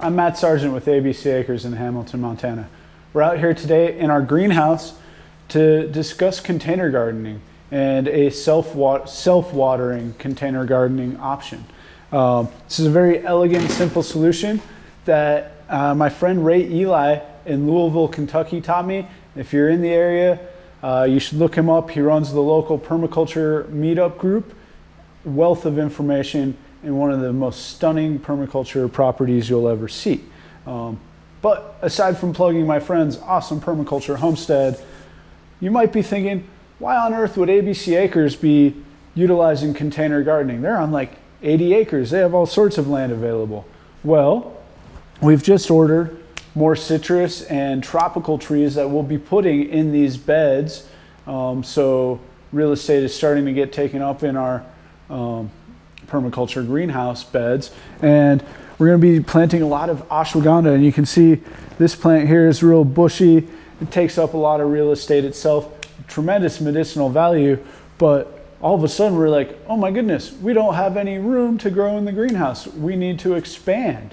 I'm Matt Sargent with ABC Acres in Hamilton, Montana. We're out here today in our greenhouse to discuss container gardening and a self-watering container gardening option. This is a very elegant, simple solution that my friend Ray Eli in Louisville, Kentucky taught me. If you're in the area, you should look him up. He runs the local permaculture meetup group. Wealth of information and one of the most stunning permaculture properties you'll ever see. But aside from plugging my friend's awesome Permaculture Homestead, you might be thinking, why on earth would ABC Acres be utilizing container gardening? They're on like 80 acres. They have all sorts of land available. Well, we've just ordered more citrus and tropical trees that we'll be putting in these beds. So real estate is starting to get taken up in our permaculture greenhouse beds, and we're going to be planting a lot of ashwagandha. And you can see this plant here is real bushy. It takes up a lot of real estate itself, tremendous medicinal value, but all of a sudden we're like, oh my goodness, we don't have any room to grow in the greenhouse. We need to expand,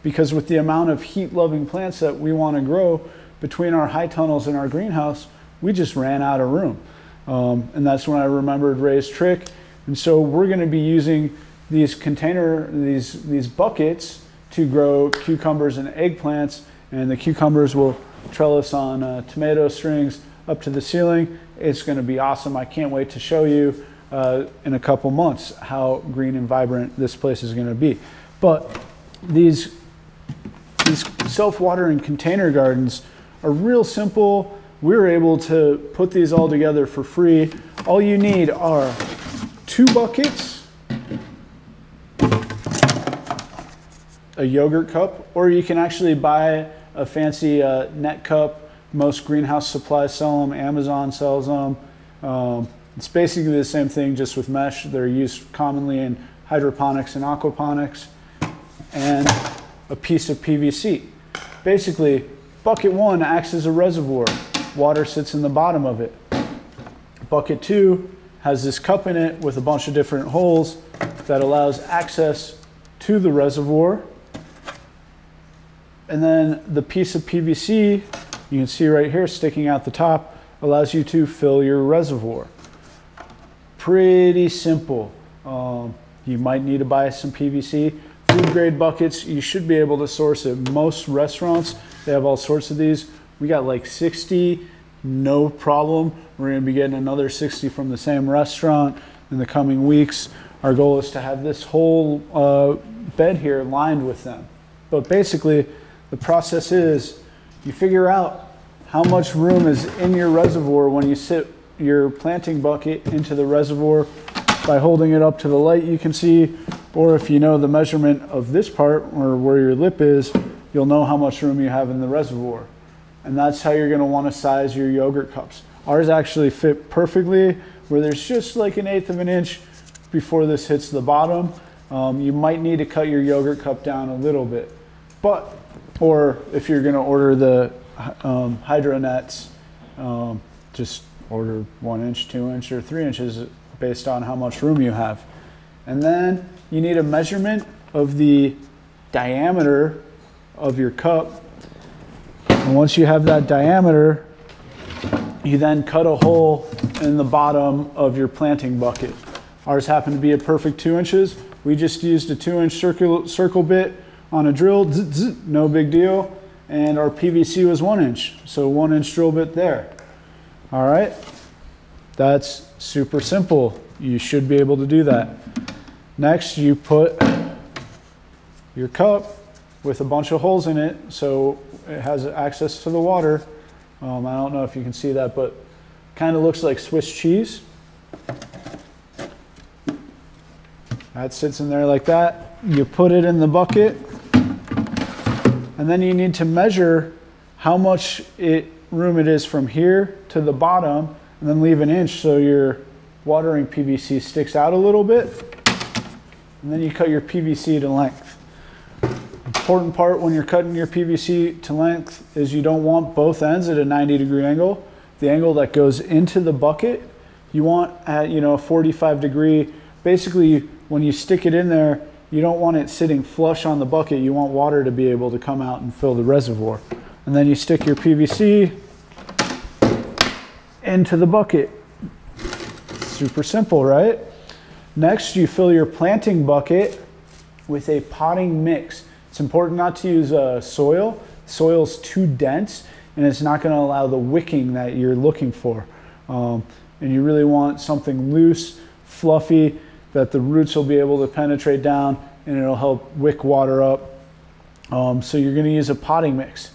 because with the amount of heat-loving plants that we want to grow between our high tunnels and our greenhouse, we just ran out of room. And that's when I remembered Ray's trick. And so we're going to be using these these buckets to grow cucumbers and eggplants, and the cucumbers will trellis on tomato strings up to the ceiling. It's going to be awesome. I can't wait to show you in a couple months how green and vibrant this place is going to be. But these self-watering container gardens are real simple. We were able to put these all together for free. All you need are 2 buckets, a yogurt cup, or you can actually buy a fancy net cup. Most greenhouse supplies sell them, Amazon sells them. It's basically the same thing, just with mesh. They're used commonly in hydroponics and aquaponics. And a piece of PVC. Basically, bucket 1 acts as a reservoir. Water sits in the bottom of it. Bucket 2 has this cup in it with a bunch of different holes that allows access to the reservoir. And then the piece of PVC, you can see right here sticking out the top, allows you to fill your reservoir. Pretty simple. You might need to buy some PVC. Food grade buckets, you should be able to source at most restaurants. They have all sorts of these. We got like 60, no problem. We're going to be getting another 60 from the same restaurant in the coming weeks. Our goal is to have this whole bed here lined with them. But basically, the process is you figure out how much room is in your reservoir when you sit your planting bucket into the reservoir by holding it up to the light you can see, or if you know the measurement of this part or where your lip is, you'll know how much room you have in the reservoir. And that's how you're going to want to size your yogurt cups. Ours actually fit perfectly, where there's just like 1/8 of an inch before this hits the bottom. You might need to cut your yogurt cup down a little bit, or if you're going to order the hydro nets, just order 1 inch, 2 inch, or 3 inches based on how much room you have. And then you need a measurement of the diameter of your cup. And once you have that diameter, you then cut a hole in the bottom of your planting bucket. Ours happened to be a perfect 2 inches. We just used a 2-inch circle bit on a drill, no big deal. And our PVC was 1 inch, so 1-inch drill bit there. All right, that's super simple. You should be able to do that. Next, you put your cup with a bunch of holes in it so it has access to the water. I don't know if you can see that, but kind of looks like Swiss cheese. That sits in there like that. You put it in the bucket, and then you need to measure how much room it is from here to the bottom, and then leave 1 inch so your watering PVC sticks out a little bit. And then you cut your PVC to length. Important part when you're cutting your PVC to length is you don't want both ends at a 90-degree angle. The angle that goes into the bucket, you want at a 45 degree. Basically, when you stick it in there, you don't want it sitting flush on the bucket. You want water to be able to come out and fill the reservoir. And then you stick your PVC into the bucket. Super simple, right? Next, you fill your planting bucket with a potting mix. It's important not to use soil. Soil's too dense and it's not going to allow the wicking that you're looking for. And you really want something loose, fluffy, that the roots will be able to penetrate down and it'll help wick water up. So you're going to use a potting mix.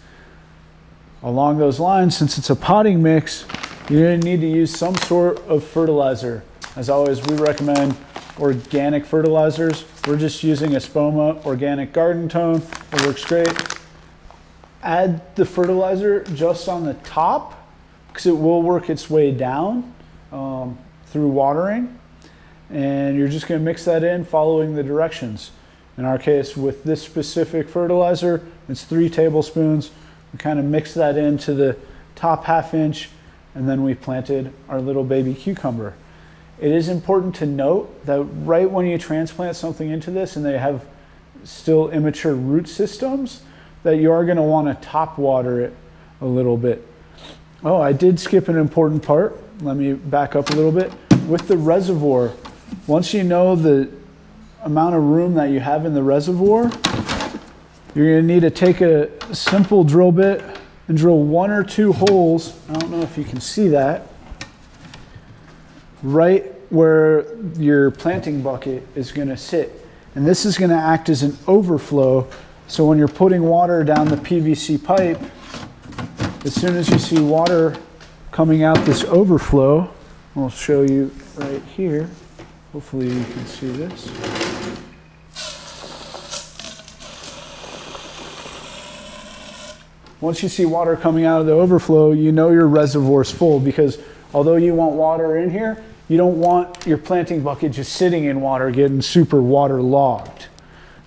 Along those lines, since it's a potting mix, you're going to need to use some sort of fertilizer. As always, we recommend organic fertilizers. We're just using Espoma Organic Garden Tone. It works great. Add the fertilizer just on the top because it will work its way down through watering. And you're just going to mix that in following the directions. In our case, with this specific fertilizer, it's 3 tablespoons. We kind of mix that into the top ½ inch, and then we planted our little baby cucumber. It is important to note that right when you transplant something into this and they have still immature root systems, that you are going to want to top water it a little bit. Oh, I did skip an important part. Let me back up a little bit. With the reservoir, once you know the amount of room that you have in the reservoir, you're going to need to take a simple drill bit and drill 1 or 2 holes. I don't know if you can see that. Right where your planting bucket is going to sit. And this is going to act as an overflow. So when you're putting water down the PVC pipe, as soon as you see water coming out this overflow, I'll show you right here. Hopefully you can see this. Once you see water coming out of the overflow, you know your reservoir's full, because although you want water in here, you don't want your planting bucket just sitting in water getting super waterlogged.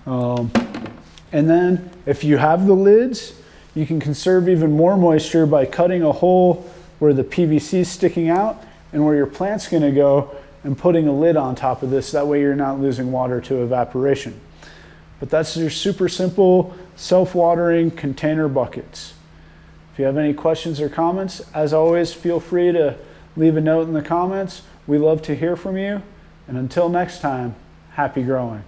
And then if you have the lids, you can conserve even more moisture by cutting a hole where the PVC is sticking out and where your plant's going to go, and putting a lid on top of this. That way you're not losing water to evaporation. But that's your super simple self-watering container buckets. If you have any questions or comments, as always, feel free to leave a note in the comments. We love to hear from you. And until next time, happy growing.